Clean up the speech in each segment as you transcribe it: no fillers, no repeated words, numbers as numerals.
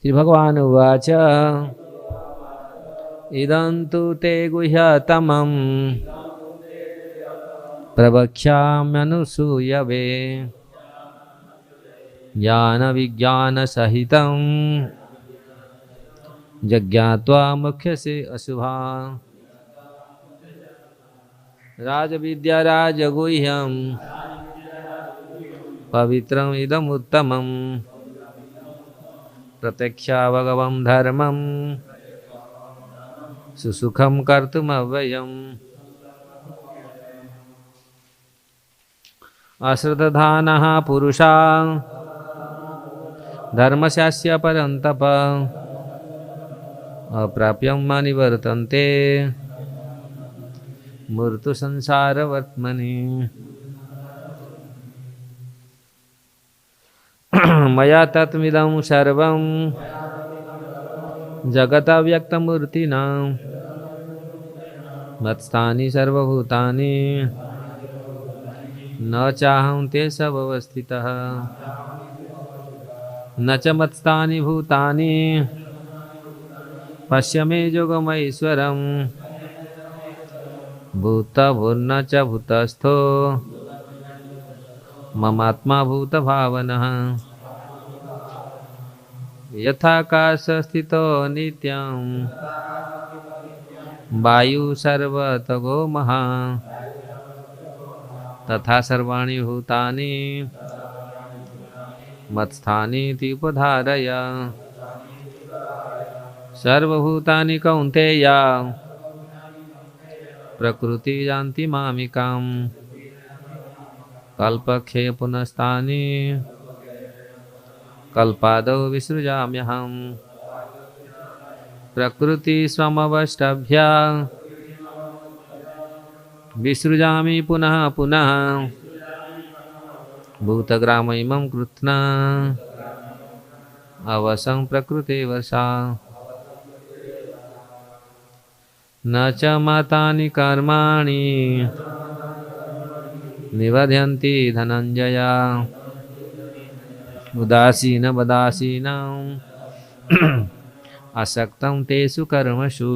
श्रीभगवानुवाच इदं तु ते गुह्यतमं प्रवक्ष्याम्यनुसूयवे ज्ञानविज्ञानसहितं जज्ञात्वा मुख्यसे अशुभा राजविद्या राजगुह्यं पवित्रम् इदमुत्तमं प्रत्यक्षा भगवं धर्मं सुसुखं कर्तुमव्ययम् अश्रद्धानः पुरुषा धर्मस्यास्य परन्तप अप्राप्यं निवर्तन्ते मृत्युसंसारवर्त्मनि मया तत्मिदं सर्वं जगतव्यक्तमूर्तिना मत्स्थानि सर्वभूतानि न चाहं तेषवस्थितः न च मत्स्थानि भूतानि पश्य मे योगमैश्वरम् भूतभुर्न च भूतस्थो ममात्मा भूतभावनः यथाकाशस्थितो नित्यं वायुः सर्वतगो महा तथा सर्वाणि भूतानि मत्स्थानीति उपधारय सर्वभूतानि कौन्तेय प्रकृति यान्ति मामिकाम् कल्पक्षये पुनस्तानि कल्पादौ विसृजाम्यहम् प्रकृति स्वमवष्टभ्य विसृजामि पुनः पुनः भूतग्राममिमं कृत्स्ना अवसं प्रकृते वर्षा न च मातानि कर्माणि निबध्यन्ति धनञ्जय उदासीन वदासीनाम् असक्तं तेषु कर्मसु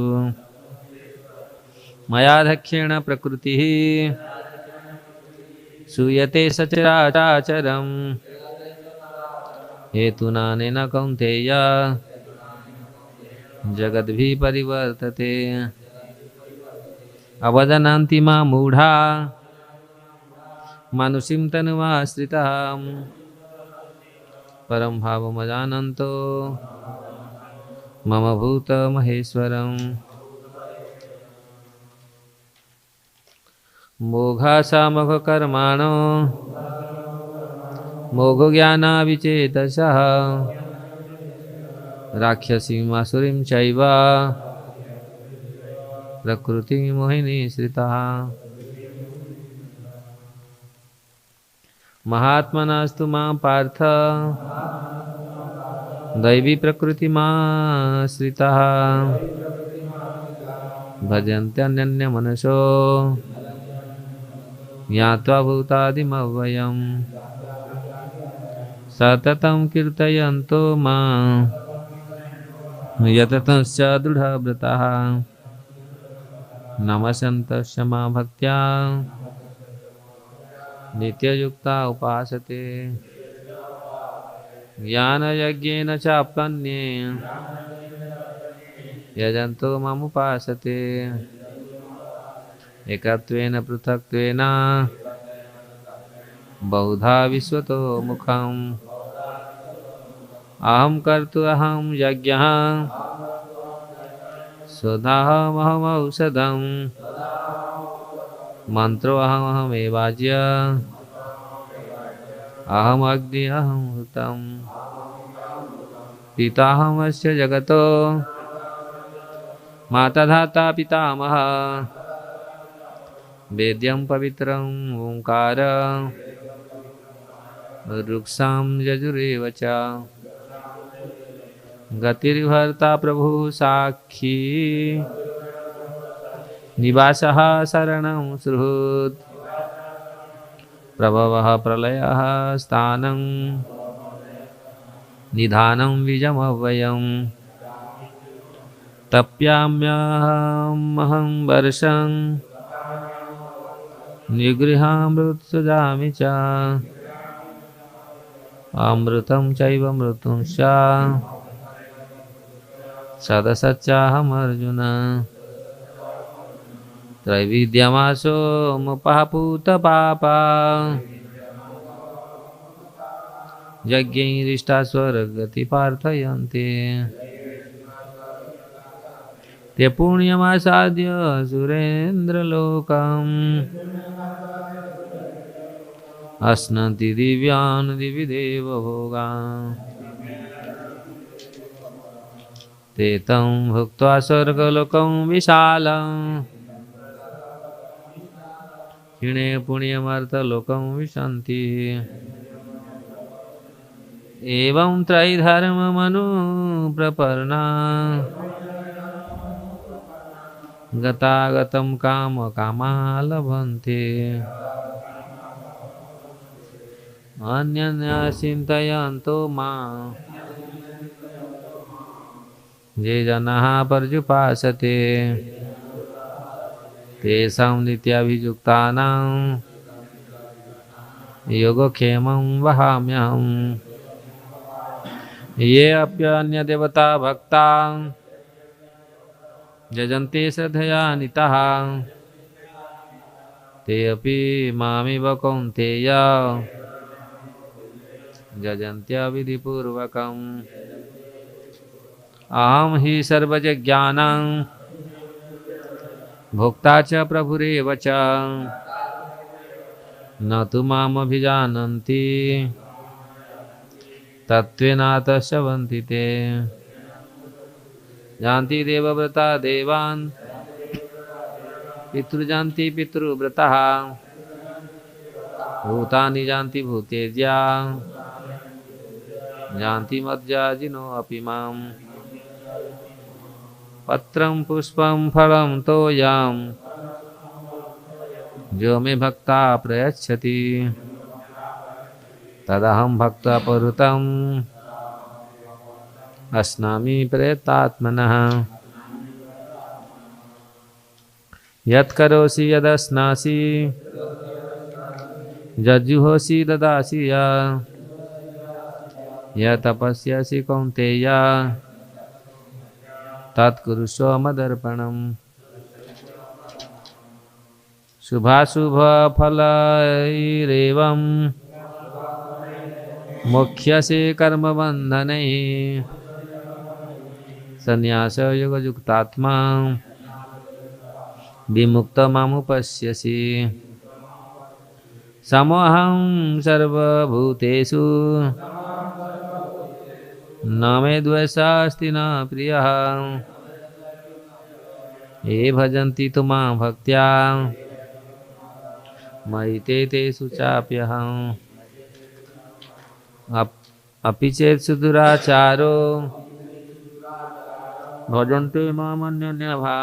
मयाध्यक्षेण प्रकृतिः सूयते सचराचरम् हेतुनानेन कौन्तेय जगद्भिः परिवर्तते अवदन्ति मां मूढा मानुषीं तनुमाश्रितः परं भावमजानन्तो मम भूतमहेश्वरम् मोघासामोघकर्माणो मोघज्ञानाविचेतसः राक्षसीम् आसुरीं चैव प्रकृतिमोहिनी श्रितः महात्मनास्तु मां पार्थ दैवी प्रकृतिमाश्रितः भजन्त्यनन्यमनसो ज्ञात्वा भूतादिमव्ययम् सततं कीर्तयन्तो मां यततश्च दृढव्रताः नमस्यन्तश्च मां भक्त्या नित्ययुक्ता उपासते ज्ञानयज्ञेन चाप्यन्ये यजन्तो मामुपासते एकत्वेन पृथक्त्वेन बहुधा विश्वतो मुखम् अहं कर्तु अहं यज्ञः स्वधाहमहमौषधम् मंत्रो अहमेवाज्य अहमग्नि अहं हुतम् पिताहमस्य जगतो माता धाता पितामह वेद्यं पवित्रम् ओंकार रुक्षां यजुरेव च गतिर्भर्ता प्रभु साक्षी निवासः शरणं सुहृत् प्रभवः प्रलयः स्थानं निधानं विजमव्ययम् तप्याम्यहमहं वर्षं निगृहामृतसुजामि च अमृतं चैव मृत्युं च सदसच्चाहमर्जुन त्रैविद्यमासो मुपहपूतपापा यज्ञैरिष्टा स्वर्गति प्रार्थयन्ते ते पुण्यमासाद्य सुरेन्द्रलोकम् अश्नन्ति दिव्यान् दिवि देवभोगान् ते तं भुक्त्वा स्वर्गलोकं विशालम् क्षीणे पुण्यमर्तलोकं विशन्ति एवं त्रैधर्ममनुप्रपन्ना गतागतं कामकामा लभन्ते अन्यन्या चिन्तयन्तो मां ये जनाः पर्युपासते तेषां नित्याभियुक्तानां योगक्षेमं वहाम्यहम् ये अप्यन्यदेवता भक्ता यजन्ते श्रद्धयान्विताः ते अपि मामेव कौन्तेय यजन्त्यविधिपूर्वकम् अहं हि सर्वयज्ञानां भोक्ता च प्रभुरेव च न तु मामभिजानन्ति तत्त्वेनातश्रवन्ति ते जानति देवव्रता देवान् पितृजान्ति पितृव्रतः भूतानि जानति भूतेज्या जानति मज्जाजिनो अपि माम् पत्रं पुष्पं फलं तोयं जो मे भक्ता प्रयच्छति तदहं भक्तपरुतम् अस्नामि प्रयतात्मनः यत्करोषि यदश्नासि यज्जुहोषि ददासि यत्तपस्यसि कौन्तेय तत्कुरुष्व मदर्पणम् शुभाशुभफलैरेवं मोक्ष्यसे कर्मबन्धनैः संन्यासयोगयुक्तात्मा विमुक्तमामुपश्यसि समोऽहं सर्वभूतेषु न मे द्वेषास्ति न प्रियः ये भजन्ति तु मां भक्त्या मयि ते तेषु चाप्यहम् अपि चेत् सुदुराचारो भजन्ते मामन्यन्यथा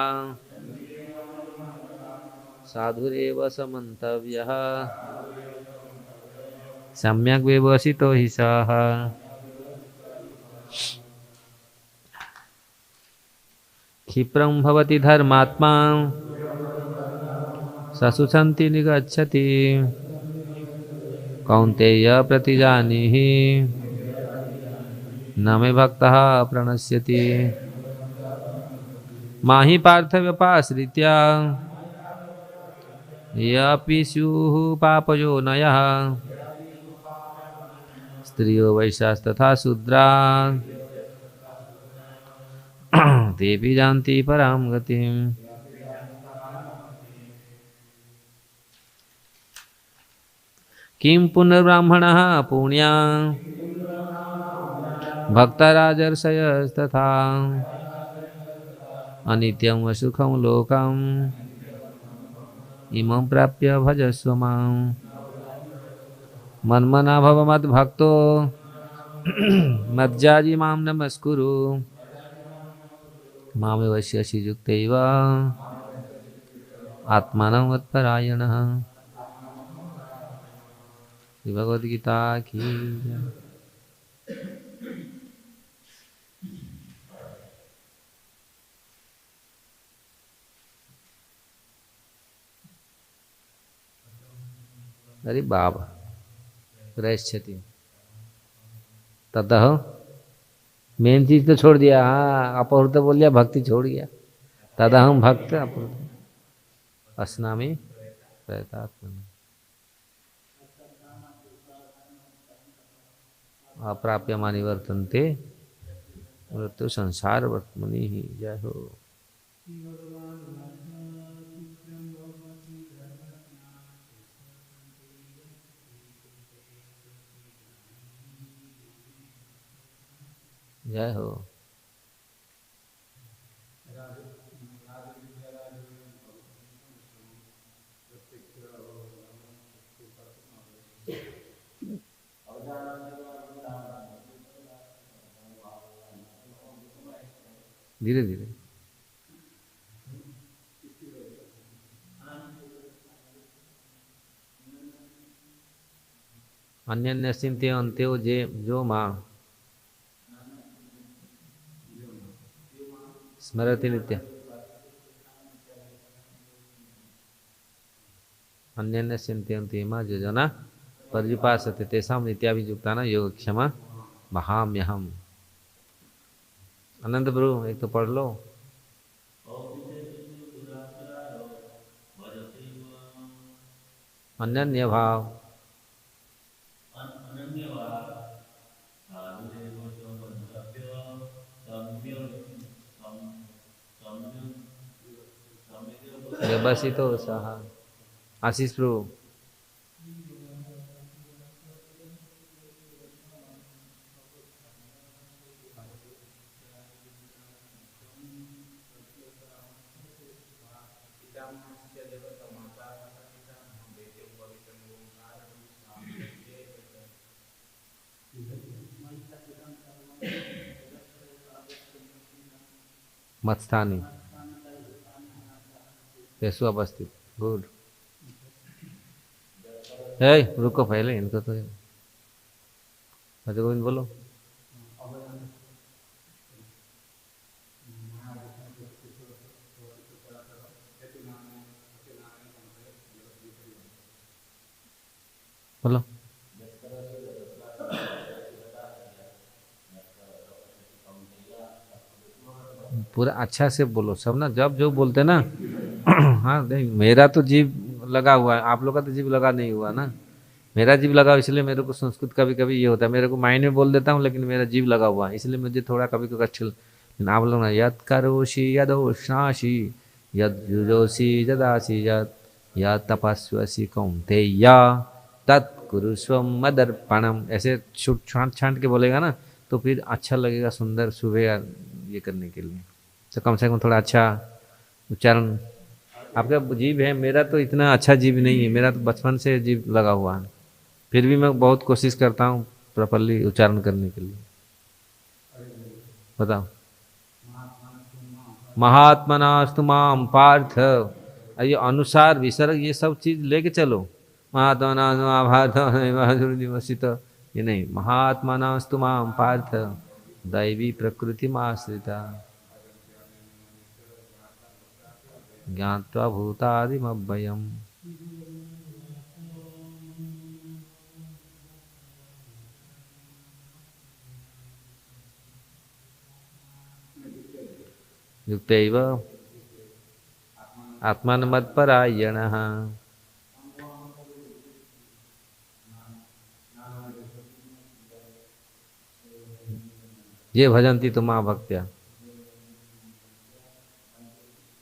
साधुरेव समन्तव्यः सम्यक् व्यवसितो हि सः क्षिप्रं भवति धर्मात्मा सशुसन्ति निगच्छति कौन्तेय प्रतिजानीहि न मे भक्तः प्रणश्यति माहि पार्थव्यपाश्रित्य यपि स्युः पापयोनयः स्त्रियो वैश्यास्तथा शूद्रा तेऽपि जानति परां गतिम् किं पुनर्ब्राह्मणः पुण्या भक्तराजर्षयस्तथा अनित्यं सुखं लोकम् इमं प्राप्य भजस्व माम् मन्मना भव मद्भक्तो मज्जाजी मां नमस्कुरु मामेवश्यसि युक्तैव आत्मानं मत्परायणः। भगवद्गीता की अरे बाबा ग्रहिष्यति ततः मेन चीज तो छोड़ दिया। हाँ अपहृत बोल दिया, भक्ति छोड़ गया। तदहम भक्त अपहृत अस्नामि प्रयतात्मनि अप्राप्यमानि वर्तन्ते मृत्यु संसार वर्तमनि ही। जय हो। जय हो। धीरे धीरे अन्य चिंत्य अंत्यो जे जो माँ स्मरति नित्य अन्य चिंत्य माँ जो जना पर्युपासते तेषां नित्याभियुक्तानां योगक्षेमा महाम्यहम्। आनंद प्रभु एक तो पढ़ लो। अनन्य भाव व्यवसितो सहा। आशीष प्रभु मत्स्थानी पेशु अवस्थित गुड। रुको पहले इनको तो भज गोविंद बोलो। बोलो पूरा अच्छा से बोलो सब ना, जब जो बोलते ना हाँ नहीं मेरा तो जीव लगा हुआ है, आप लोग का तो जीव लगा नहीं हुआ ना। मेरा जीव लगा हुआ इसलिए मेरे को संस्कृत कभी कभी ये होता है, मेरे को माइंड में बोल देता हूँ लेकिन मेरा जीव लगा हुआ है इसलिए मुझे थोड़ा कभी कभी अच्छा। लेकिन आप लोग ना यद करोषि यदोषासि यद जुजोषि यदासि यद तपस्वसि कौन्तेय तत्कुरुष्व मदर्पणम, ऐसे छूट छांट छांट के बोलेगा ना तो फिर अच्छा लगेगा, सुंदर सुबह ये करने के लिए। तो कम से कम थोड़ा अच्छा उच्चारण। आपका जीव है, मेरा तो इतना अच्छा जीव नहीं है, मेरा तो बचपन से जीव लगा हुआ है, फिर भी मैं बहुत कोशिश करता हूँ प्रॉपरली उच्चारण करने के लिए। बताओ महात्मनास्तु माम पार्थ, ये अनुसार विसर्ग ये सब चीज लेके चलो। महात्मना महाभारत ये नहीं, महात्मनास्तु माम पार्थ दैवी प्रकृति आश्रिता ज्ञात्वा भूतादिमव्ययम्। युक्तैव आत्मानमत्परायणः ये भजन्ति तो मां भक्त्या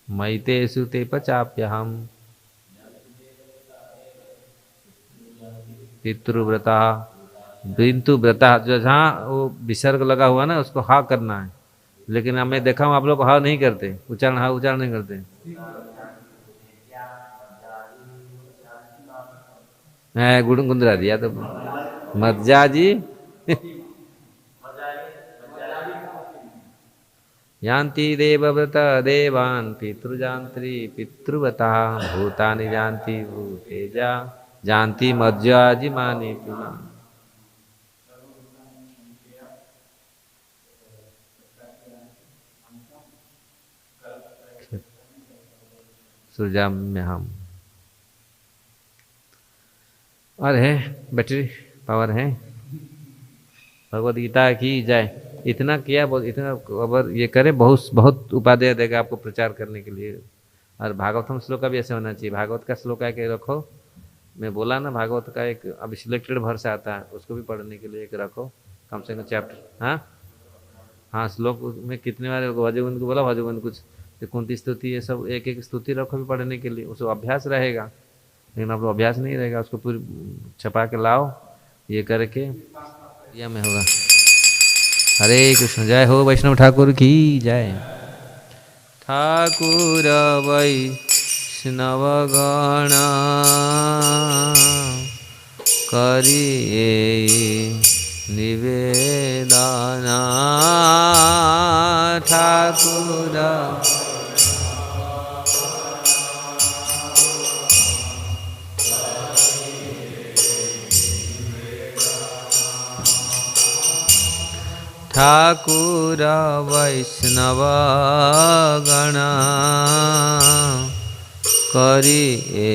मयि तेषु ते पचाप्यहम् पितृव्रता। बिंतु व्रता जो जहाँ वो विसर्ग लगा हुआ ना उसको हा करना है, लेकिन मैं देखा हूँ आप लोग हा नहीं करते, उच्चारण हा उच्चारण नहीं करते। मैं गुड़ गुंदरा दिया तो मज्जाजी यान्ति देवव्रता देवान् पितृजान्त्री पितृव्रता भूतानि जानति भूतेजा जानति मज्जाजी मानि पुमा सृजाम्यहम्। और है बैटरी पावर है। भगवद गीता की जय। इतना किया, बहुत इतना अगर ये करे, बहुत बहुत उपाध्याय देगा आपको प्रचार करने के लिए। और भागवतम श्लोक का भी ऐसे होना चाहिए। भागवत का श्लोक है कि रखो, मैं बोला ना भागवत का एक अभी सिलेक्टेड वर्ष आता है, उसको भी पढ़ने के लिए एक रखो, कम से कम चैप्टर। हाँ हाँ, श्लोक में कितने बार भजगोविंद को बोला, भजगोविंद कुछ कुंती स्तुति, ये सब एक एक स्तुति रखो भी पढ़ने के लिए, उसको अभ्यास रहेगा। लेकिन अब अभ्यास नहीं रहेगा, उसको पूरी छपा के लाओ, ये करके यह में होगा। हरे कृष्ण। जय हो वैष्णव ठाकुर की जय। ठाकुर वैष्णव गण करिए निवेदन, ठाकुर ठाकुर वैष्णव गण करिए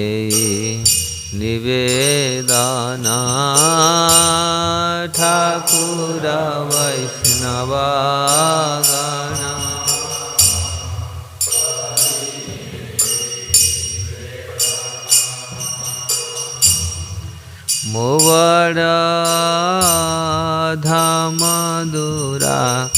निवेदन, ठाकुर वैष्णव गण मोवड़ धाम दुराचार,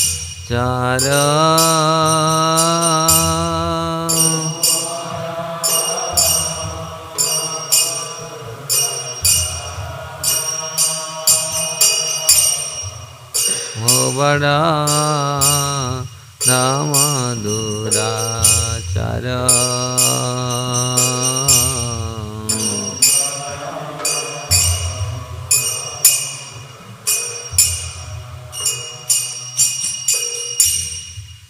मोवड़ धाम दुराचार,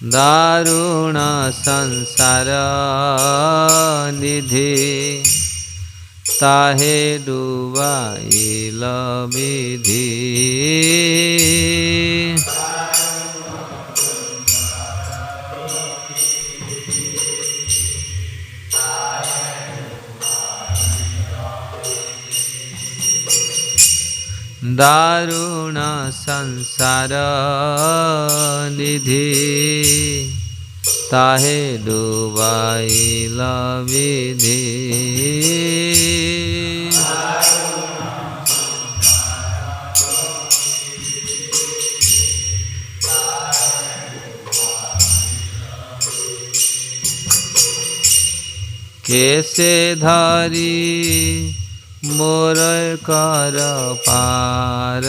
दारुण संसार निधि, ताहे डुबाइल विधि, दारुण संसार निधि, ताहे डुबाइल विधि, कैसे धारी मोर कर पार,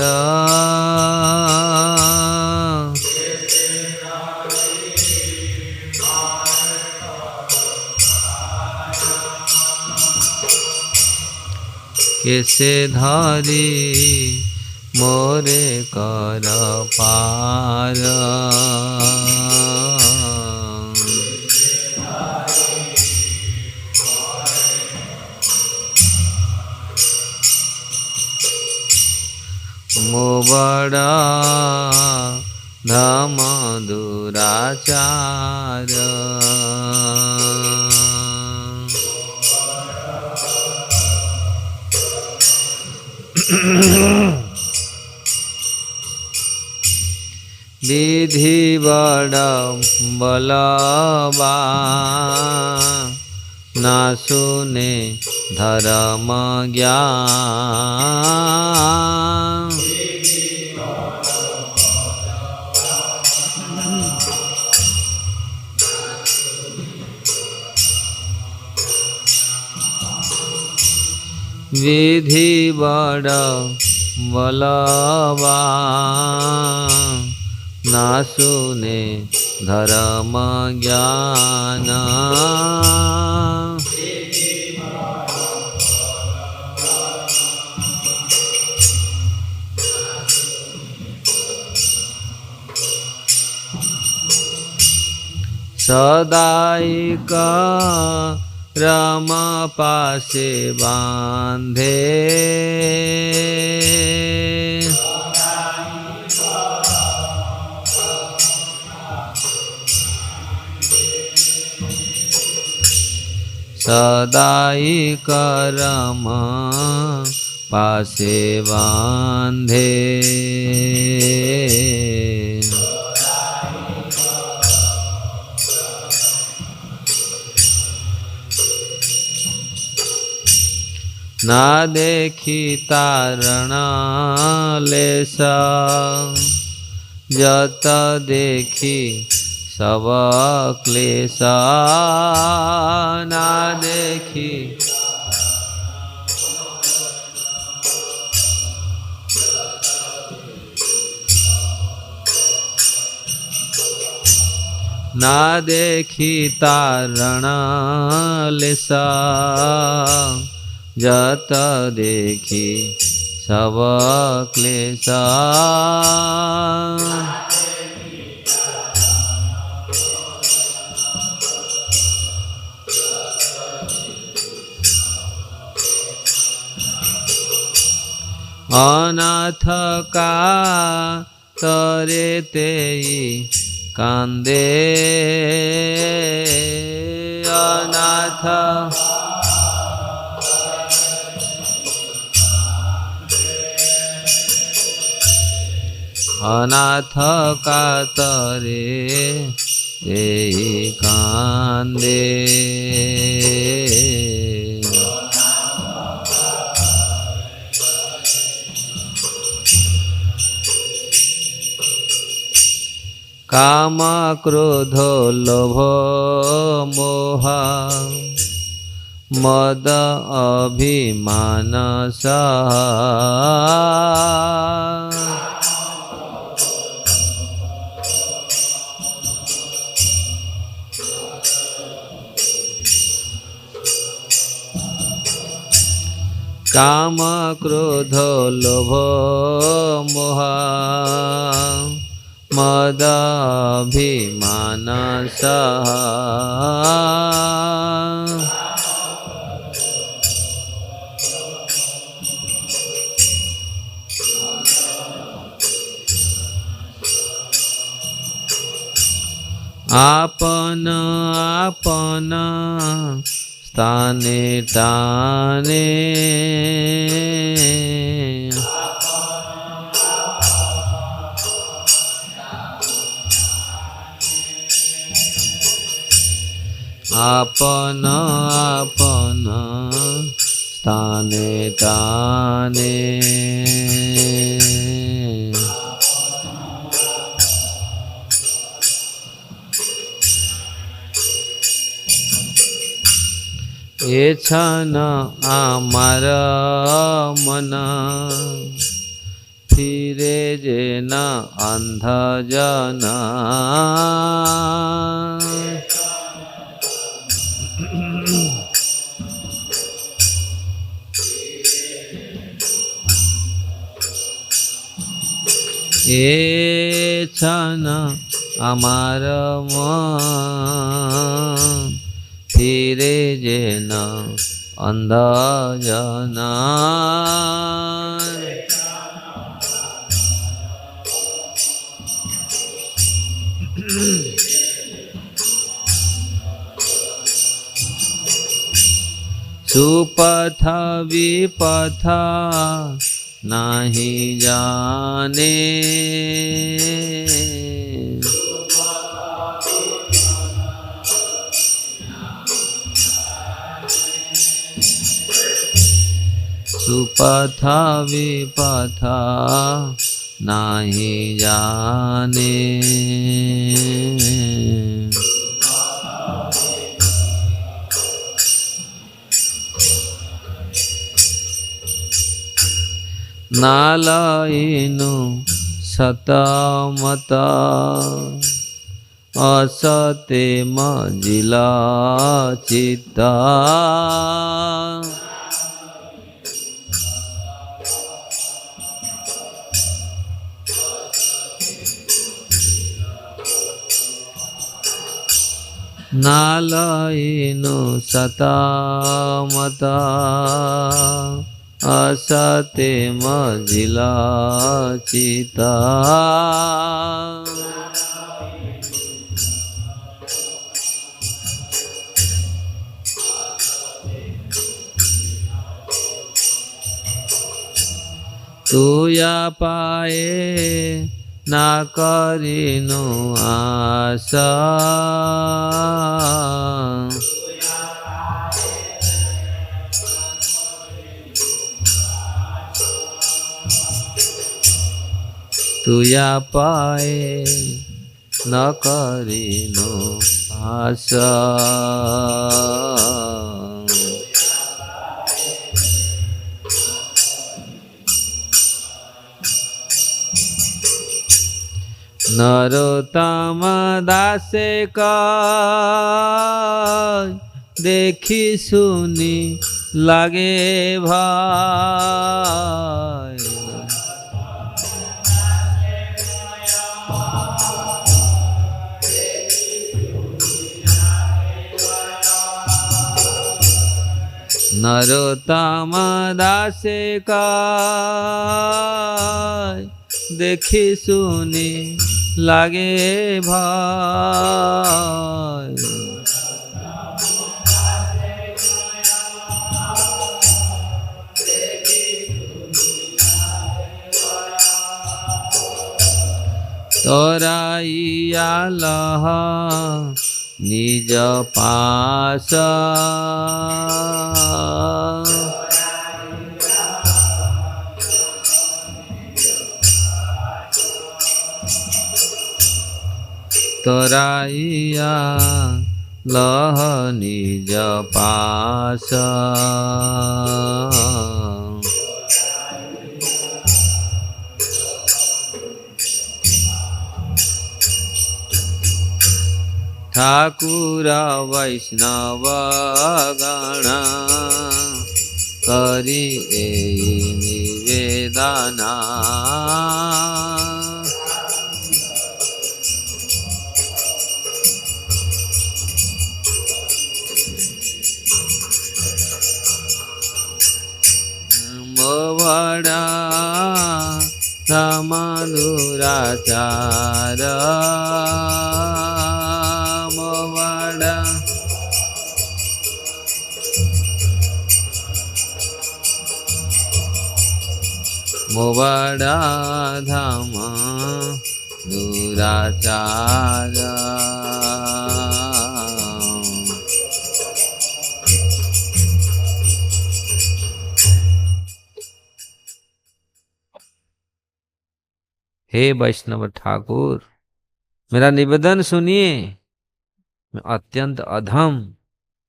कैसे धारी मोरे कर पार, मोवड़ धाम दुराचार, विधि बड़ बलवा, ना सुने धर्म ज्ञान, विधि बड़ बलवा, ना सुने धर्म ज्ञान, सदाइक राम पासे बांधे, सदाइक राम पासे बांधे। ना देखी तारण लेसा, जत देखी सब क्लेशा। ना देखी ना देखी तारण लेसा, जत देखी सब क्लेशा। अनाथ का तरे तेई कांदे। अनाथ अनाथ का तरे तेई कांदे। काम क्रोध लोभ मोह, मद अभिमान सह। काम क्रोध लोभ मोह, मद अभिमान सह। आपन आपन स्थाने टाने। आपन आपन स्थाने टाने। ए छन आमार मन, फिरे जे न अंध जन। ए छन आमार मन, फिरे जे न अंध जन। सुपथ विपथ नहीं जाने। सुपथ विपथ नहीं जाने। नालयिनु सतमत, असते मजिला चित्ता। नालयिनु सतमत, असते मजिला चिता। तुया पाए ना करिनो आशा। तुया पाए न करिनो आशा। नरोत्तम दासे कह देखी सुनी लागे भाई। नरोत्तम दासे कह देखी सुनी लागे भाई। तोराइया लह निज पास। तोराइया लह निज पास। ठाकुर वैष्णव गण करी निवेदना। मोवड़ा मधुराचार। मोवड़ा मोवड़ा धाम दुराचार। हे वैष्णव ठाकुर, मेरा निवेदन सुनिए। मैं अत्यंत अधम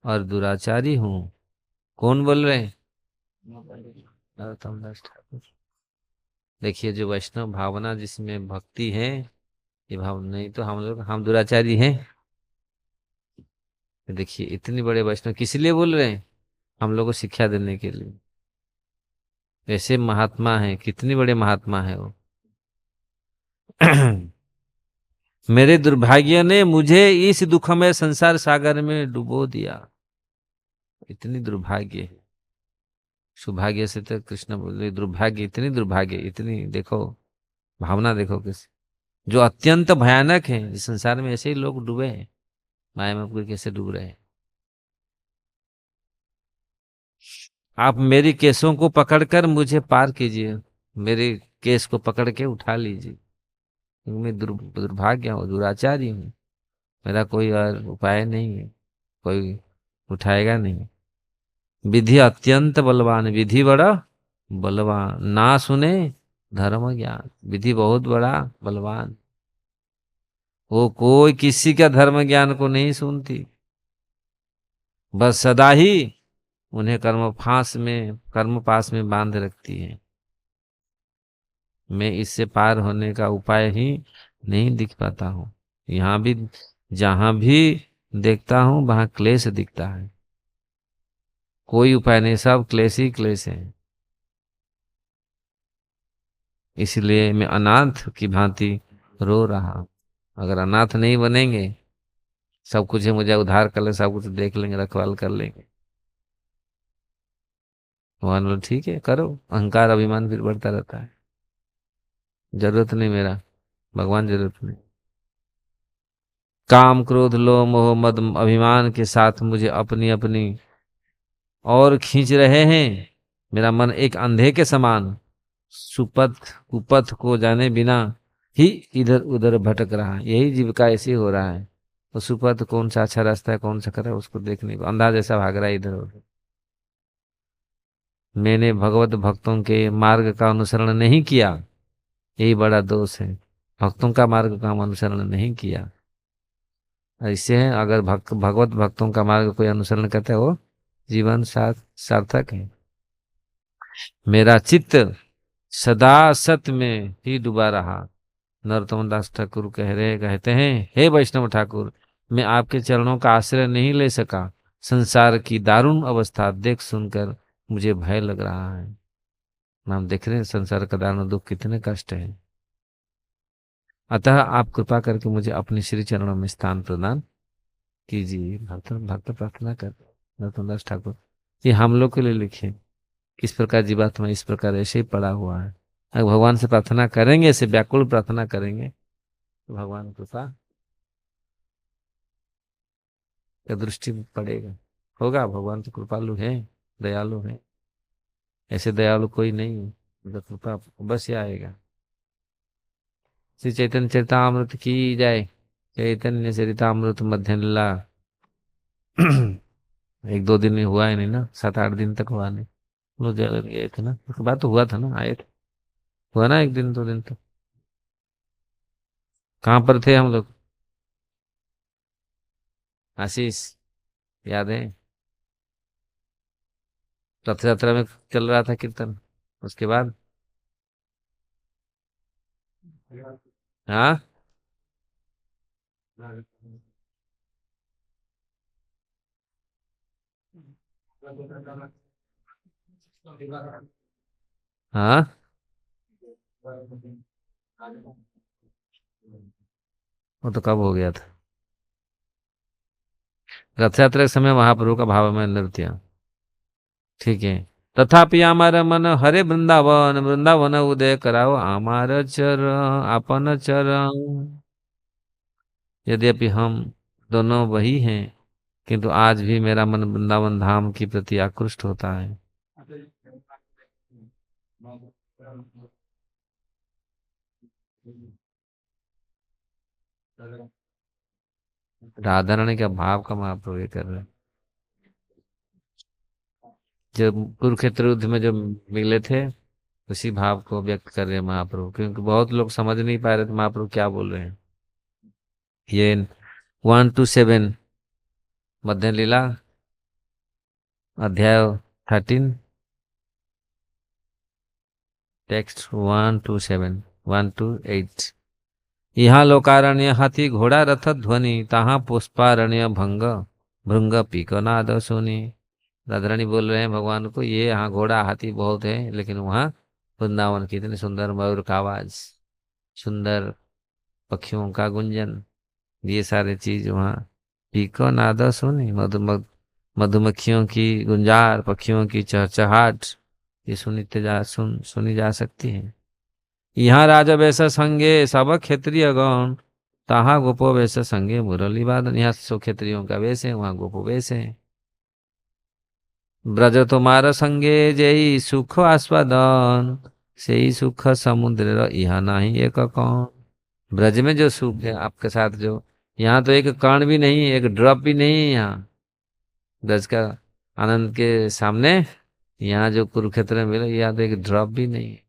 और दुराचारी हूँ। कौन बोल रहे हैं? नरोत्तम दास ठाकुर। देखिए, जो वैष्णव भावना जिसमें भक्ति है, ये भाव नहीं तो हम दुराचारी हैं। देखिए, इतनी बड़े वैष्णव किस लिए बोल रहे हैं? हम लोग को शिक्षा देने के लिए। ऐसे महात्मा हैं, कितनी बड़े महात्मा है वो। मेरे दुर्भाग्य ने मुझे इस दुखमय संसार सागर में डुबो दिया। इतनी दुर्भाग्य है। सौभाग्य से तो कृष्ण बोले दुर्भाग्य, इतनी दुर्भाग्य, इतनी देखो भावना, देखो किस जो अत्यंत भयानक है। इस संसार में ऐसे ही लोग डूबे हैं, माया में पूरे कैसे डूब रहे हैं। आप मेरी केसों को पकड़कर मुझे पार कीजिए, मेरे केस को पकड़ के उठा लीजिए। मैं दुर्भाग्य हूँ, दुराचारी हूँ। मेरा कोई और उपाय नहीं है, कोई उठाएगा नहीं। विधि अत्यंत बलवान, विधि बड़ा बलवान, ना सुने धर्म ज्ञान। विधि बहुत बड़ा बलवान, वो कोई किसी का धर्म ज्ञान को नहीं सुनती। बस सदा ही उन्हें कर्म पास में बांध रखती है। मैं इससे पार होने का उपाय ही नहीं दिख पाता हूँ। यहाँ भी जहां भी देखता हूँ वहां क्लेश दिखता है। कोई उपाय नहीं, सब क्लेश ही क्लेश है। इसलिए मैं अनाथ की भांति रो रहा हूं। अगर अनाथ नहीं बनेंगे, सब कुछ है, मुझे उद्धार कर ले, सब कुछ देख लेंगे, रखवाल कर लेंगे। भगवान बोले ठीक है करो। अहंकार अभिमान फिर बढ़ता रहता है। जरूरत नहीं मेरा, भगवान जरूरत नहीं। काम क्रोध लोभ मोह मद अभिमान के साथ मुझे अपनी अपनी और खींच रहे हैं। मेरा मन एक अंधे के समान सुपथ कुपथ को जाने बिना ही इधर उधर भटक रहा है। यही जीव का ऐसे ही हो रहा है। तो सुपथ कौन सा अच्छा रास्ता है, कौन सा खरा है, उसको देखने को अंधा जैसा भाग रहा है इधर उधर। मैंने भगवत भक्तों के मार्ग का अनुसरण नहीं किया, यही बड़ा दोष है। भक्तों का मार्ग का हम अनुसरण नहीं किया। ऐसे है, अगर भगवत भक्तों का मार्ग कोई अनुसरण करता है वो जीवन सार्थक है। मेरा चित्त सदा सत में ही डूबा रहा। नरोत्तम दास ठाकुर कहते हैं, हे वैष्णव ठाकुर, मैं आपके चरणों का आश्रय नहीं ले सका। संसार की दारुण अवस्था देख सुनकर मुझे भय लग रहा है। हम देख रहे हैं संसार का दारुण दुख, कितने कष्ट है। अतः आप कृपा करके मुझे अपने श्री चरणों में स्थान प्रदान कीजिए। भक्त भक्त प्रार्थना कर नरोत्तम दास ठाकुर, ये हम लोग के लिए लिखे। किस प्रकार जीवात्मा इस प्रकार ऐसे ही पड़ा हुआ है। अगर भगवान से प्रार्थना करेंगे, ऐसे व्याकुल प्रार्थना करेंगे, तो भगवान कृपा का दृष्टि पड़ेगा, होगा। भगवान तो कृपालु है, दयालु है। ऐसे दयालु कोई नहीं है, मतलब कृपा बस ये आएगा। श्री चैतन्य चरितामृत की जय। चैतन्य चरितामृत मध्य लीला। एक दो दिन में हुआ है नहीं ना, 7-8 दिन तक हुआ नहीं। लोग गए थे ना, उसके बाद तो हुआ था ना, आए थे। हुआ ना 1 दिन 2 दिन तक। कहाँ पर थे हम लोग? आशीष, याद है? रथ यात्रा में चल रहा था कीर्तन, उसके बाद। हाँ, हाँ, वो तो कब हो गया था? रथ यात्रा के समय महाप्रभु का भाव में नृत्य। ठीक है। तथापि हमारा मन हरे वृंदावन वृंदावन उदय कराओ हमारा चरण आपन चरण। यद्यपि हम दोनों वही हैं, किंतु आज भी मेरा मन वृंदावन धाम की प्रति आकृष्ट होता है। राधा रानी का भाव का महाप्रभु ये कर रहे हैं। जब कुरुक्षेत्र युद्ध में जो मिले थे, उसी भाव को व्यक्त कर रहे हैं महाप्रभु, क्योंकि बहुत लोग समझ नहीं पा रहे थे महाप्रभु क्या बोल रहे हैं। ये 1-7 मध्य लीला अध्याय 13, टेक्स्ट 1-7, 1-8। यहाँ लोकारण्य हाथी घोड़ा रथ ध्वनि, तहाँ पुष्पारण्य भंग भृंग पीक नाद सुनी। राधा रानी बोल रहे हैं भगवान को, ये यहाँ घोड़ा हाथी बहुत है, लेकिन वहाँ वृंदावन की इतनी सुंदर मयूर का आवाज, सुंदर पक्षियों का गुंजन, ये सारे चीज वहाँ। पीको नाद सुनी, मधुमक्खियों की गुंजार, पक्षियों की चहचहाट, ये सुनी जा सकती है। यहाँ राजा वैसा संगे सब क्षेत्रीय गण, तहाँ गोपो वैसा संगे मुरली वादन। यहाँ सो क्षेत्रियों का वेश है, वहाँ गोपो वेश है। ब्रज तुम्हार संगे जय सुख आस्वादन, से ही सुख समुद्र यहाँ नहीं एक कौन। ब्रज में जो सुख है आपके साथ, जो यहाँ तो एक कण भी नहीं है, एक ड्रॉप भी नहीं है यहाँ। ब्रज का आनंद के सामने यहाँ जो कुरुक्षेत्र में मिले, यहाँ तो एक ड्रॉप भी नहीं है।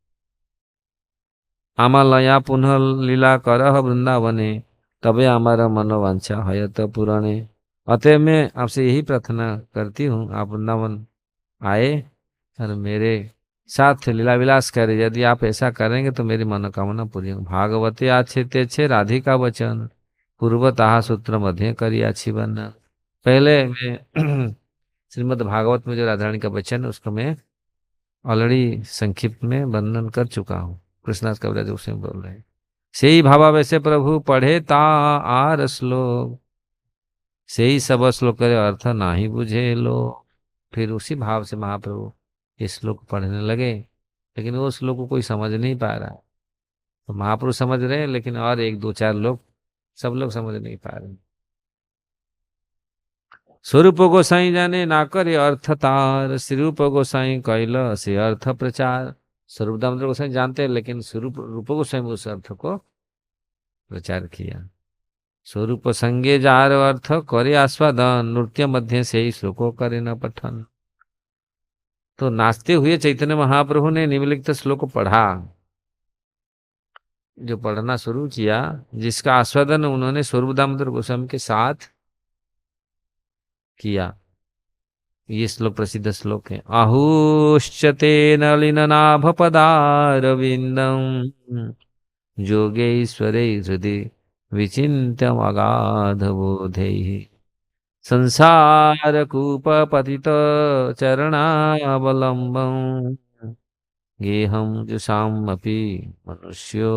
आमालया पुनः लीला करह वृंदावने, तबे हमारा मनोवांछा है तो पुराने। अतः मैं आपसे यही प्रार्थना करती हूँ, आप वृंदावन आए और मेरे साथ लीला विलास करे। यदि आप ऐसा करेंगे तो मेरी मनोकामना पूरी होगी। भागवते आछे ते छे राधिका वचन, पूर्वतः सूत्र मध्य करी अच्छी बन। पहले मैं श्रीमद् भागवत में जो राधा रानी का वचन है उसको मैं ऑलरेडी संक्षिप्त में वर्णन कर चुका हूँ। कृष्णदास कविराज उसमें बोल रहे हैं, से ही भावा वैसे प्रभु पढ़े ता आर श्लोक, से ही सब श्लोक करे अर्थ नाही बुझे लो। फिर उसी भाव से महाप्रभु ये श्लोक पढ़ने लगे, लेकिन वो श्लोक को कोई समझ नहीं पा रहा है। तो महाप्रभु समझ रहे हैं, लेकिन और 1 2 4 लोग, सब लोग समझ नहीं पा रहे। स्वरूप गोसाई जाने ना करे अर्थ तार, श्री रूप गोसाई कैल से अर्थ प्रचार। स्वरूप दामोदर गोस्वामी जानते हैं, लेकिन स्वरूप रूप गोस्वामी उस अर्थ को प्रचार किया। स्वरूप संगे जार अर्थ करे आस्वादन, नृत्य मध्य से ही श्लोकों करे न पठन। तो नाचते हुए चैतन्य महाप्रभु ने निम्नलिखित श्लोक को पढ़ा, जो पढ़ना शुरू किया, जिसका आस्वादन उन्होंने स्वरूप दामोदर गोस्वामी के साथ किया। ये श्लोक प्रसिद्ध श्लोक है। आहुश्चते नलिननाभ पदारविंदम योगेश्वरे हृदय विचिन्त्यम अगाध बोधैः संसार कूप पतित चरणावलंबम गेहम जुषामपि मनुष्यो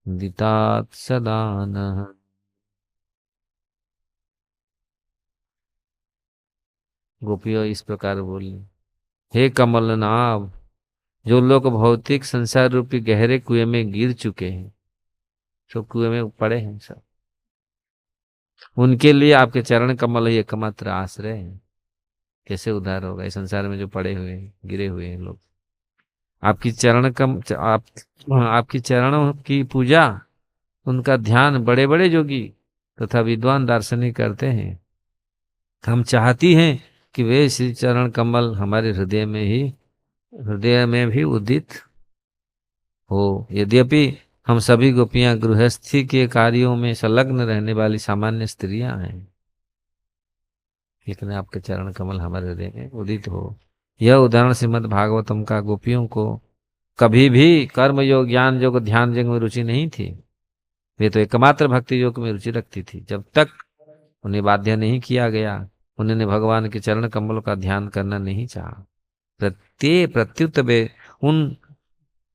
दितात सदा नः। गोपियों इस प्रकार बोली, हे कमलनाभ, जो लोग भौतिक संसार रूपी गहरे कुएं में गिर चुके हैं, सब कुएं में पड़े हैं सब, उनके लिए आपके चरण कमल ही एकमात्र आश्रय है। कैसे उद्धार होगा इस संसार में जो पड़े हुए हैं, गिरे हुए हैं लोग। आपकी चरण कम आपकी चरणों की पूजा, उनका ध्यान बड़े बड़े योगी तथा विद्वान दार्शनिक करते हैं। हम चाहती हैं कि वे श्री चरण कमल हमारे हृदय में भी उदित हो। यद्यपि हम सभी गोपियां गृहस्थी के कार्यों में संलग्न रहने वाली सामान्य स्त्रियां हैं, लेकिन आपके चरण कमल हमारे हृदय में उदित हो। यह उदाहरण श्रीमद् भागवतम का। गोपियों को कभी भी कर्म योग, ज्ञान योग, ध्यान योग में रुचि नहीं थी। वे तो एकमात्र भक्ति योग में रुचि रखती थी। जब तक उन्हें बाध्य नहीं किया गया, उन्होंने भगवान के चरण कमलों का ध्यान करना नहीं चाहा। प्रत्युत वे उन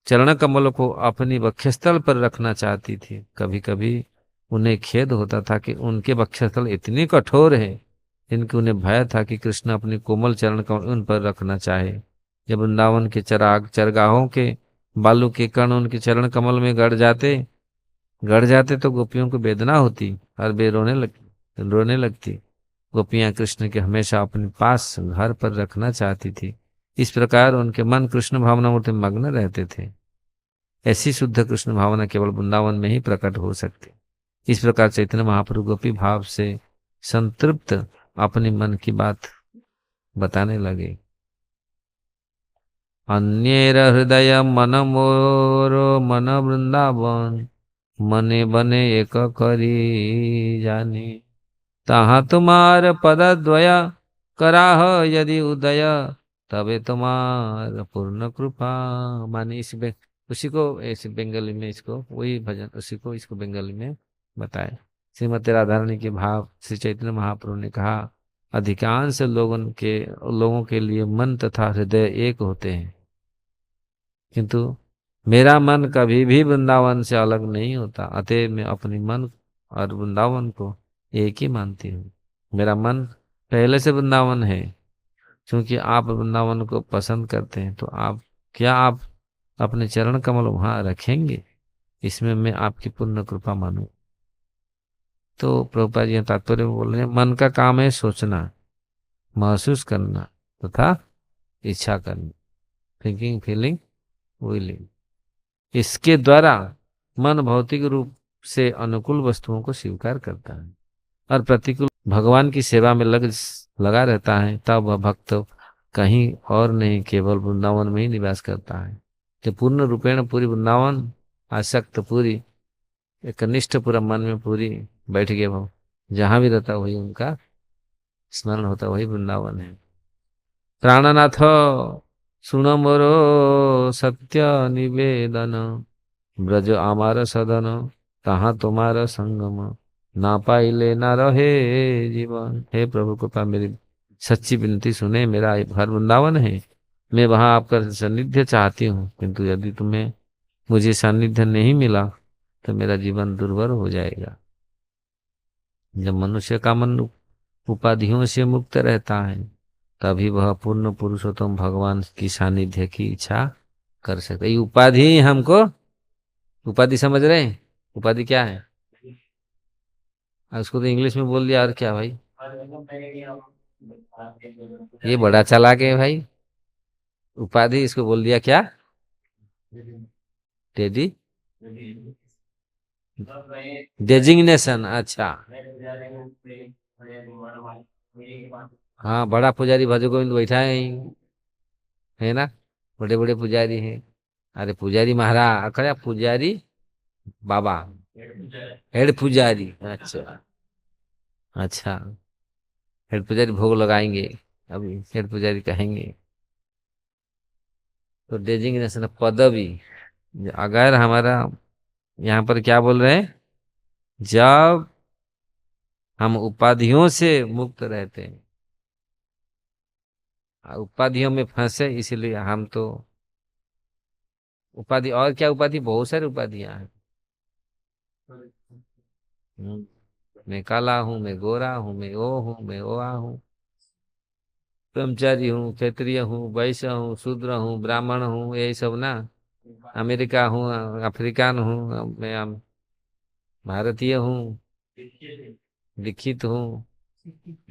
चरण कमलों को अपनी वक्षस्थल पर रखना चाहती थी। कभी कभी उन्हें खेद होता था कि उनके वक्षस्थल इतने कठोर है, इनके उन्हें भय था कि कृष्ण अपनी कोमल चरण कमल उन पर रखना चाहे। जब वृंदावन के चरगाहों के बालू के कण उनके चरण कमल में गड़ जाते तो गोपियों को वेदना होती और वे रोने लगती। गोपियां कृष्ण के हमेशा अपने पास घर पर रखना चाहती थी। इस प्रकार उनके मन कृष्ण भावना मूर्ति में मग्न रहते थे। ऐसी शुद्ध कृष्ण भावना केवल वृंदावन में ही प्रकट हो सकती। इस प्रकार चैतन्य महाप्रभु गोपी भाव से संतृप्त अपने मन की बात बताने लगे। अन्येर हृदय मन मोरो मन वृंदावन, मने बने एक करी जाने, ताहा तुम्हार पद द्वया कराह यदि उदय, तबे तुम्हार पूर्ण कृपा। माने उसी को ऐसे बंगाली में इसको वही भजन उसी को इसको बंगाली में बताए। श्रीमती राधा रानी के भाव श्री चैतन्य महाप्रभु ने कहा, अधिकांश लोगों के लिए मन तथा हृदय एक होते हैं, किंतु मेरा मन कभी भी वृंदावन से अलग नहीं होता। अतः मैं अपनी मन और वृंदावन को एक ही मानती हूँ। मेरा मन पहले से वृंदावन है। क्योंकि आप वृंदावन को पसंद करते हैं, तो आप अपने चरण कमल वहां रखेंगे? इसमें मैं आपकी पूर्ण कृपा मानू। तो प्रभुपाद जी तात्पर्य बोल रहे हैं, मन का काम है सोचना, महसूस करना तथा इच्छा करना, थिंकिंग, फीलिंग, विलिंग। इसके द्वारा मन भौतिक रूप से अनुकूल वस्तुओं को स्वीकार करता है और प्रतिकूल भगवान की सेवा में लगा रहता है। तब वह भक्त कहीं और नहीं, केवल वृंदावन में ही निवास करता है। जो पूर्ण रूपेण पूरी वृंदावन आसक्त, पूरी एक निष्ठ पूरा मन में पूरी बैठ गए, वो जहां भी रहता वही उनका स्मरण होता, वही वृंदावन है। प्राणनाथ सुन मोरो सत्य निवेदन, ब्रज आमार सदन, कहाँ तुम्हारा संगम, ना पाइले ना रहे जीवन। हे प्रभु कृपा मेरी सच्ची विनती सुने। मेरा घर वृंदावन है, मैं वहां आपका सानिध्य चाहती हूँ, किंतु यदि तुम्हें मुझे सानिध्य नहीं मिला तो मेरा जीवन दुर्भर हो जाएगा। जब मनुष्य का मन उपाधियों से मुक्त रहता है, तभी वह पूर्ण पुरुषोत्तम भगवान की सानिध्य की इच्छा कर सकता है। ये उपाधि हमको, उपाधि समझ रहे हैं? उपाधि क्या है? उसको तो इंग्लिश में बोल दिया, और क्या भाई? ये बड़ा चालाक है भाई। उपाधि इसको बोल दिया क्या? टेडी डेजिग्नेशन, अच्छा। हाँ, बड़ा पुजारी भज गोविंद बैठा है यहीं, है ना। बड़े बड़े पुजारी हैं। अरे पुजारी महाराज, क्या पुजारी बाबा, हेड पुजारी, अच्छा। अच्छा, हेड पुजारी भोग लगाएंगे, अभी हेड पुजारी कहेंगे। तो डेजिग्नेशन पदवी, अगर हमारा यहाँ पर क्या बोल रहे हैं, जब हम उपाधियों से मुक्त रहते हैं, उपाधियों में फंसे, इसलिए हम तो उपाधि, और क्या उपाधि, बहुत सारी उपाधियां हैं। हम्म, मैं काला हूँ, मैं गोरा हूँ, मैं ओ हूँ, मैं ओ आ हूँ, ब्रह्मचारी हूँ, क्षत्रिय हूँ, वैश्य हूँ, शूद्र हूँ, ब्राह्मण हूँ, यही सब ना। अमेरिका हूँ, अफ्रीकान हूँ, मैं भारतीय हूँ, लिखित हूँ,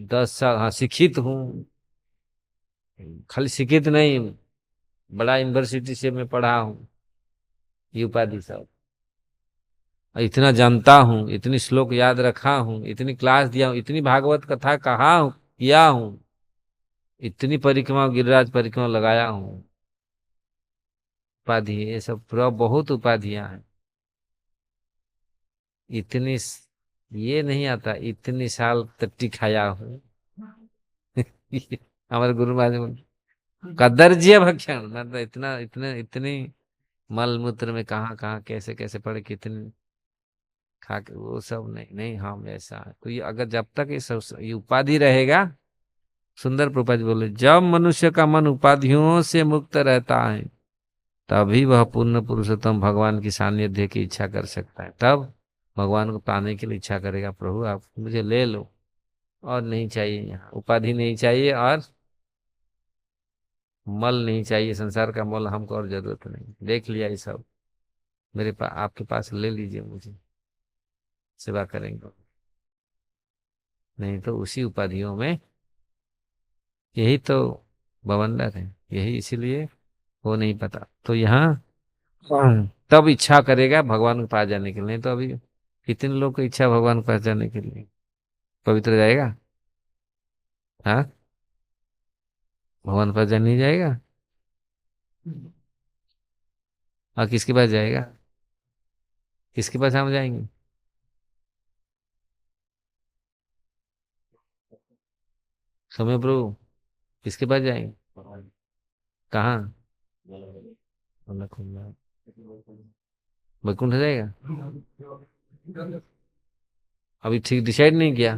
10 साल, हाँ शिक्षित हूँ, खाली शिक्षित नहीं, बड़ा यूनिवर्सिटी से मैं पढ़ा हूँ, ये उपाधि सब। और इतना जानता हूँ, इतनी श्लोक याद रखा हूँ, इतनी क्लास दिया हूँ, इतनी भागवत कथा कहा हूँ, किया हूँ, इतनी परिक्रमा, गिरिराज परिक्रमा लगाया हूँ। उपाधि, ये सब पूरा बहुत उपाधियां हैं। इतनी ये नहीं आता, इतनी साल तट्टी खाया हूँ। हमारे गुरु महाराज बोले, कदर्जिया भक्षण, मतलब इतना इतने इतनी मल मूत्र में कहाँ कहाँ कैसे कैसे पड़े, कितनी खा के, वो सब नहीं नहीं, हम ऐसा है। तो ये अगर जब तक ये सब ये उपाधि रहेगा, सुंदर प्रपंच बोले, जब मनुष्य का मन उपाधियों से मुक्त रहता है, तभी वह पूर्ण पुरुषोत्तम भगवान की सानिध्य की इच्छा कर सकता है। तब भगवान को पाने के लिए इच्छा करेगा, प्रभु आप मुझे ले लो, और नहीं चाहिए, यहाँ उपाधि नहीं चाहिए, और मल नहीं चाहिए, संसार का मल हमको और जरूरत नहीं, देख लिया ये सब, मेरे पास, आपके पास ले लीजिए, मुझे सेवा करेंगे। नहीं तो उसी उपाधियों में, यही तो बवंडर है, यही इसीलिए वो नहीं पता। तो यहाँ तब इच्छा करेगा भगवान के पास जाने के लिए, नहीं तो अभी कितने लोग की इच्छा भगवान के पास जाने के लिए, पवित्र जाएगा, हाँ, भगवान के पास जाने नहीं जाएगा, और किसके पास जाएगा, किसके पास हम जाएंगे, समय प्रभु, किसके पास जाएंगे, कहाँ, अल्लाह खुल्ला, वैकुंठ जाएगा, अभी ठीक डिसाइड नहीं किया।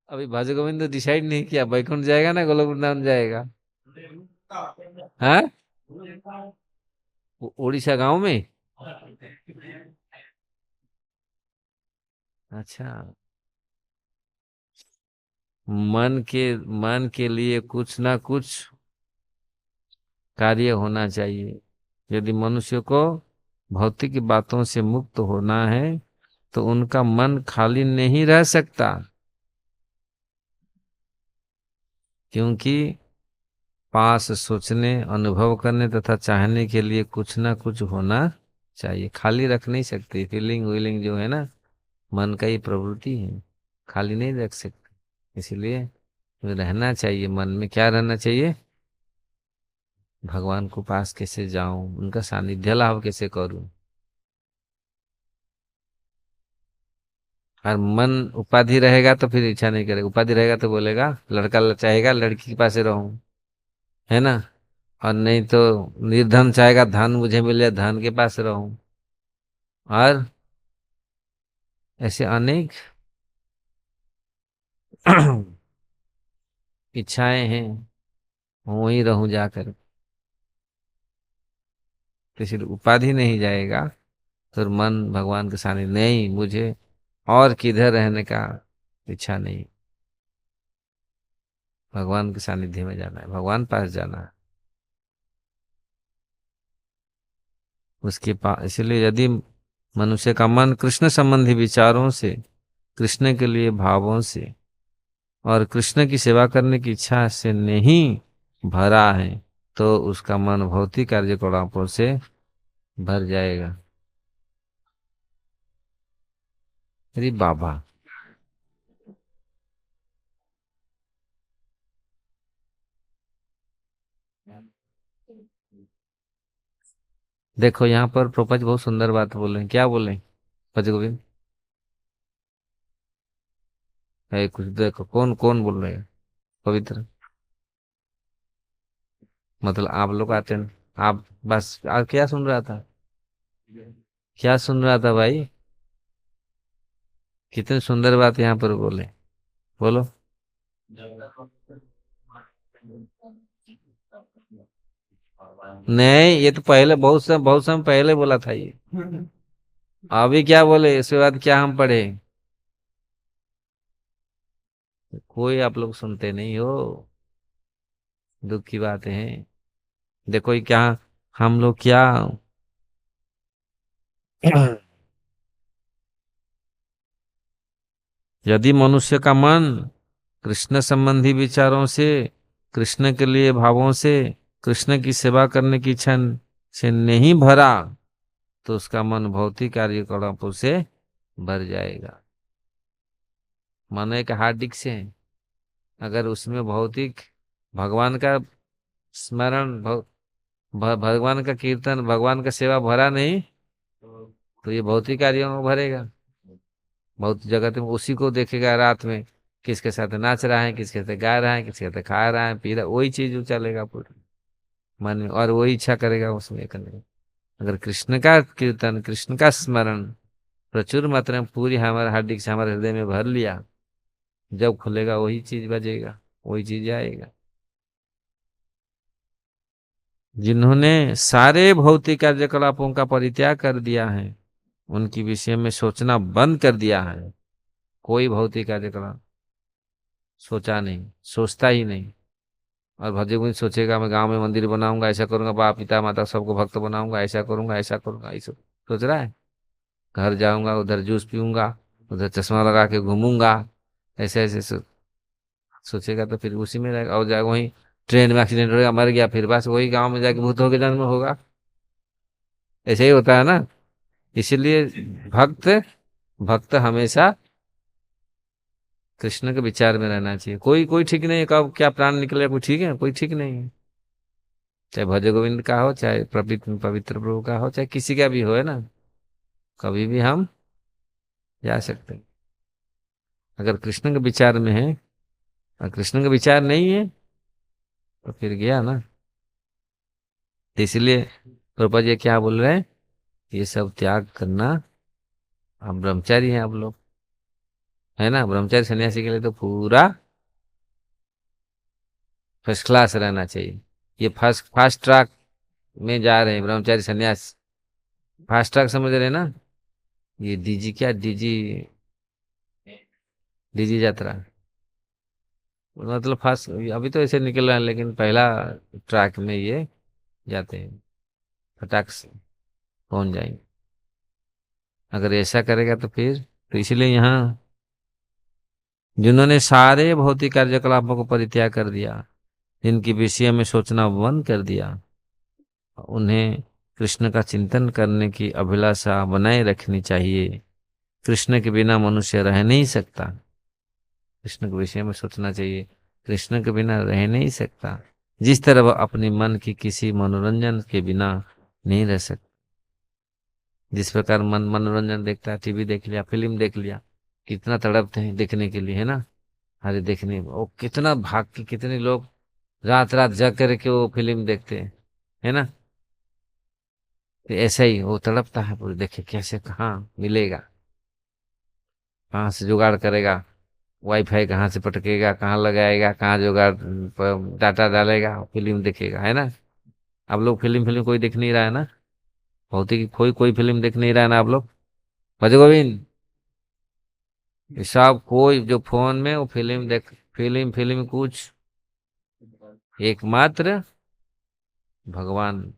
अभी भज गोविंद डिसाइड नहीं किया, वैकुंठ जाएगा ना गोलोक वृंदावन जाएगा। हाँ, उड़ीसा गांव में, अच्छा। मन के लिए कुछ ना कुछ कार्य होना चाहिए। यदि मनुष्य को भौतिक बातों से मुक्त होना है, तो उनका मन खाली नहीं रह सकता, क्योंकि पास सोचने, अनुभव करने तथा चाहने के लिए कुछ ना कुछ होना चाहिए। खाली रख नहीं सकते, फीलिंग व्हीलिंग जो है ना, मन का ही प्रवृत्ति है, खाली नहीं रख सकते। इसलिए रहना चाहिए, मन में क्या रहना चाहिए, भगवान को पास कैसे जाऊं, उनका सानिध्य लाभ कैसे करूं। और मन उपाधि रहेगा तो फिर इच्छा नहीं करेगा, उपाधि रहेगा तो बोलेगा, लड़का चाहेगा लड़की के पास रहूं, है ना। और नहीं तो निर्धन चाहेगा, धन मुझे मिले, धन के पास रहूं। और ऐसे अनेक इच्छाएं हैं, वहीं रहूं जाकर। तो इसलिए उपाधि नहीं जाएगा, तो मन भगवान के सामने नहीं, मुझे और किधर रहने का इच्छा नहीं, भगवान के सानिध्य में जाना है, भगवान पास जाना है, उसके पास। इसलिए यदि मनुष्य का मन कृष्ण संबंधी विचारों से, कृष्ण के लिए भावों से और कृष्ण की सेवा करने की इच्छा से नहीं भरा है, तो उसका मन भौतिक कार्यकलापों से भर जाएगा। अरे बाबा, देखो यहाँ पर प्रोपज बहुत सुंदर बात बोले, क्या बोले भज गोविंद? है कुछ देखो, कौन कौन बोल रहे हैं? पवित्र, मतलब आप लोग आते हैं, आप बस आप क्या सुन रहा था? क्या सुन रहा था भाई? कितनी सुंदर बात यहाँ पर बोले, बोलो। नहीं, ये तो पहले बहुत समय पहले बोला था ये। अभी क्या बोले इसके बाद क्या हम पढ़े? कोई आप लोग सुनते नहीं हो, दुख की बात है। देखो ये क्या, हम लोग क्या यदि मनुष्य का मन कृष्ण संबंधी विचारों से, कृष्ण के लिए भावों से, कृष्ण की सेवा करने की इच्छा से नहीं भरा, तो उसका मन भौतिक कार्यकलापों से भर जाएगा। मन एक हार्ड डिस्क है, अगर उसमें भौतिक भगवान का स्मरण भगवान का कीर्तन, भगवान का सेवा भरा नहीं, तो ये भौतिक कार्यों में भरेगा। बहुत जगत में उसी को देखेगा रात में, किसके साथ नाच रहा है, किसके साथ गा रहा है, किसके साथ खा रहा है, पी रहा है, वही चीज वो चलेगा पूरे मन में, और वही इच्छा करेगा उसमें करने की। अगर कृष्ण का कीर्तन, कृष्ण का स्मरण प्रचुर मात्रा में पूरी हमारे हार्दिक से हमारे हृदय में भर लिया, जब खुलेगा वही चीज बजेगा, वही चीज आएगा। जिन्होंने सारे भौतिक कार्यकलापों का परित्याग कर दिया है, उनकी विषय में सोचना बंद कर दिया है, कोई भौतिक कार्यकलाप सोचा नहीं, सोचता ही नहीं। और भजे कोई सोचेगा मैं गांव में मंदिर बनाऊंगा, ऐसा करूंगा, बाप पिता माता सबको भक्त बनाऊंगा, ऐसा करूंगा, ऐसा करूंगा, ऐसा सोच रहा है। घर जाऊंगा, उधर जूस पीऊंगा, उधर चश्मा लगा के घूमूंगा, ऐसे ऐसे सोचेगा तो फिर उसी में रहेगा। और जाएगा वहीं ट्रेन में एक्सीडेंट हो गया, मर गया, फिर बस वही गांव में जाके भूतों के जन्म होगा। ऐसे ही होता है ना। इसीलिए भक्त भक्त हमेशा कृष्ण के विचार में रहना चाहिए। कोई कोई ठीक नहीं है, कब क्या प्राण निकले कोई ठीक है, कोई ठीक नहीं है। चाहे भज गोविंद का हो, चाहे पवित्र पवित्र प्रभु का हो, चाहे किसी का भी हो, है ना, कभी भी हम जा सकते हैं। अगर कृष्ण के विचार में है, और कृष्ण का विचार नहीं है, तो फिर गया ना। तो इसलिए प्रभुपाद जी क्या बोल रहे हैं, ये सब त्याग करना। हम ब्रह्मचारी हैं आप लोग, है ना, ब्रह्मचारी सन्यासी के लिए तो पूरा फर्स्ट क्लास रहना चाहिए। ये फर्स्ट फास्ट ट्रैक में जा रहे हैं ब्रह्मचारी सन्यास। फास्ट ट्रैक समझ रहे हैं ना? ये डीजी क्या, डीजी डीजी यात्रा, मतलब फास्ट अभी तो ऐसे निकल रहा है, लेकिन पहला ट्रैक में ये जाते हैं, फटाक से पहुंच जाएंगे। अगर ऐसा करेगा तो फिर, तो इसीलिए यहाँ जिन्होंने सारे भौतिक कार्यकलापों को परित्याग कर दिया, जिनकी विषय में सोचना बंद कर दिया, उन्हें कृष्ण का चिंतन करने की अभिलाषा बनाए रखनी चाहिए। कृष्ण के बिना मनुष्य रह नहीं सकता, कृष्ण के विषय में सोचना चाहिए, कृष्ण के बिना रह नहीं सकता। जिस तरह वह अपने मन की किसी मनोरंजन के बिना नहीं रह सकता। जिस प्रकार मन मनोरंजन देखता है, टीवी देख लिया, फिल्म देख लिया, कितना तड़पते हैं देखने के लिए, है ना। अरे देखने वो कितना भाग के कितने लोग रात रात जग करके वो फिल्म देखते हैं, है ना। तो ऐसा ही वो तड़पता है पूरी, देखे कैसे कहाँ मिलेगा, कहाँ से जुगाड़ करेगा, वाईफाई कहाँ से पटकेगा, कहाँ लगाएगा, कहाँ जुगाड़ डाटा डालेगा, फिल्म देखेगा, है ना। आप लोग फिल्म फिल्म कोई देख नहीं रहा है ना, भौतिक कोई कोई फिल्म देख नहीं रहा है ना आप लोग। भज गोविंद, ये सब कोई जो फोन में वो फिल्म देख, फिल्म फिल्म कुछ, एकमात्र भगवान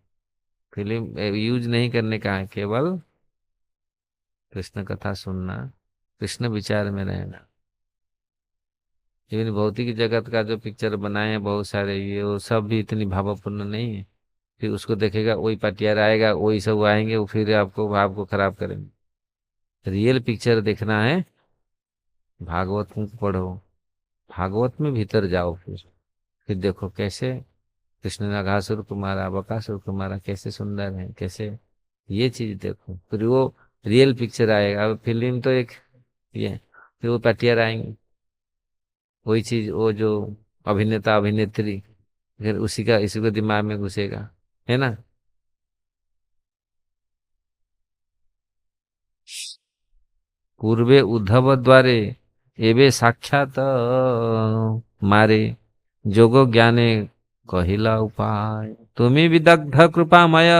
फिल्म यूज नहीं करने का है, केवल कृष्ण कथा सुनना, कृष्ण विचार में रहना। इवन भौतिक जगत का जो पिक्चर बनाए हैं बहुत सारे, ये वो सब भी इतनी भावपूर्ण नहीं है। फिर उसको देखेगा वही पटियार आएगा, वही सब आएंगे, वो फिर आपको भाव को खराब करेंगे। रियल पिक्चर देखना है, भागवत में पढ़ो, भागवत में भीतर जाओ, फिर देखो कैसे कृष्ण ने अघासुर को मारा, बकासुर को मारा, कैसे सुंदर है, कैसे, ये चीज देखो, फिर वो रियल पिक्चर आएगा। अब फिल्म तो एक ये, फिर वो पटियार आएंगे, वही चीज, वो जो अभिनेता अभिनेत्री, फिर उसी का इसी को दिमाग में घुसेगा, है ना। पूर्वे उद्धव द्वारे एबे साक्षात मारे, जोगो ज्ञाने कहिला उपाय, तुम्ही विदग्ध कृपामय,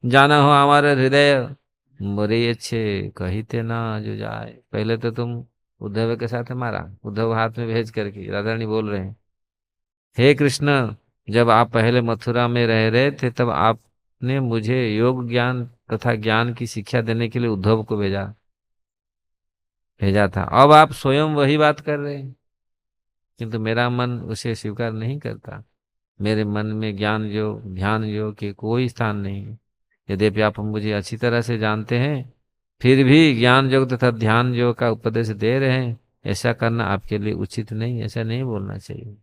जाना हो हमारे हृदय, मोरे अच्छे कहिते ना जो जाए। पहले तो तुम उद्धव के साथ मारा, उद्धव हाथ में भेज करके, राधा रानी बोल रहे हैं, हे कृष्ण, जब आप पहले मथुरा में रह रहे थे तब आपने मुझे योग ज्ञान तथा ज्ञान की शिक्षा देने के लिए उद्धव को भेजा भेजा था। अब आप स्वयं वही बात कर रहे हैं, किंतु मेरा मन उसे स्वीकार नहीं करता। मेरे मन में ज्ञान योग ध्यान योग के कोई स्थान नहीं है। यद्यपि आप मुझे अच्छी तरह से जानते हैं, फिर भी ज्ञान योग तथा ध्यान योग का उपदेश दे रहे हैं, ऐसा करना आपके लिए उचित नहीं, ऐसा नहीं बोलना चाहिए।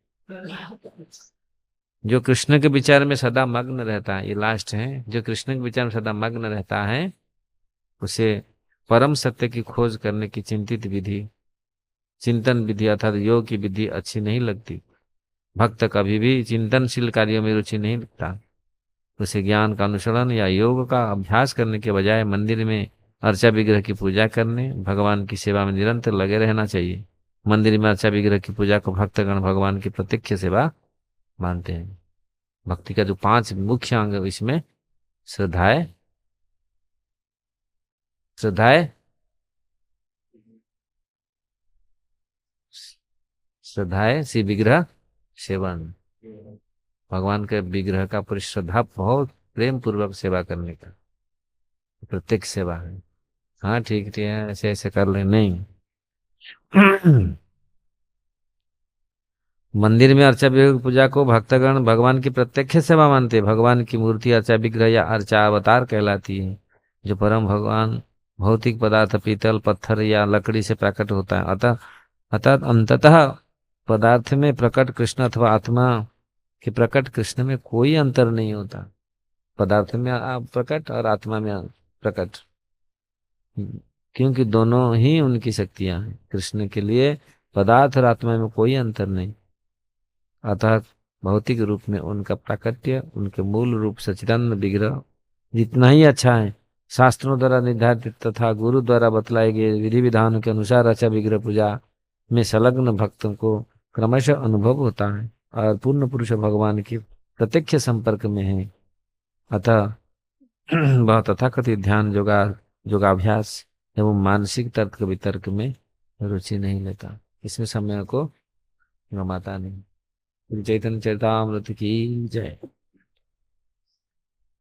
जो कृष्ण के विचार में सदा मग्न रहता है, ये लास्ट है, जो कृष्ण के विचार में सदा मग्न रहता है, उसे परम सत्य की खोज करने की चिंतित विधि, चिंतन विधि अर्थात योग की विधि अच्छी नहीं लगती। भक्त कभी भी चिंतनशील कार्यों में रुचि नहीं रखता। उसे ज्ञान का अनुसरण या योग का अभ्यास करने के बजाय मंदिर में अर्चा विग्रह की पूजा करने, भगवान की सेवा में निरंतर लगे रहना चाहिए। मंदिर में अर्चा विग्रह की पूजा को भक्तगण भगवान की प्रत्यक्ष सेवा मानते हैं। भक्ति का जो 5 मुख्य अंग है, इसमें श्रद्धाएं, श्रद्धाएं, श्रद्धाएं श्री विग्रह सेवन, भगवान के विग्रह का पूरी श्रद्धा बहुत प्रेम पूर्वक सेवा करने का प्रत्येक सेवा है। हाँ ठीक ठीक है, ऐसे ऐसे कर ले नहीं। मंदिर में अर्चा विग्रह की पूजा को भक्तगण भगवान की प्रत्यक्ष सेवा मानते हैं। भगवान की मूर्ति अर्चा विग्रह या अर्चा अवतार कहलाती है। जो परम भगवान भौतिक पदार्थ पीतल पत्थर या लकड़ी से प्रकट होता है, अतः अतः अंततः पदार्थ में प्रकट कृष्ण अथवा आत्मा के प्रकट कृष्ण में कोई अंतर नहीं होता। पदार्थ में प्रकट और आत्मा में प्रकट, क्योंकि दोनों ही उनकी शक्तियां हैं। कृष्ण के लिए पदार्थ और आत्मा में कोई अंतर नहीं। अतः भौतिक रूप में उनका प्राकट्य, उनके मूल रूप सच्चिदानंद विग्रह जितना ही अच्छा है, शास्त्रों द्वारा निर्धारित तथा गुरु द्वारा बतलाए गए विधि विधानों के अनुसार अच्छा विग्रह पूजा में संलग्न भक्तों को क्रमशः अनुभव होता है और पूर्ण पुरुष भगवान के प्रत्यक्ष संपर्क में है। अतः वह तथाकथित ध्यान योगाभ्यास एवं मानसिक तर्क वितर्क में रुचि नहीं लेता, इसमें समय को गमाता नहीं। चैतन्य चरितामृत की जय।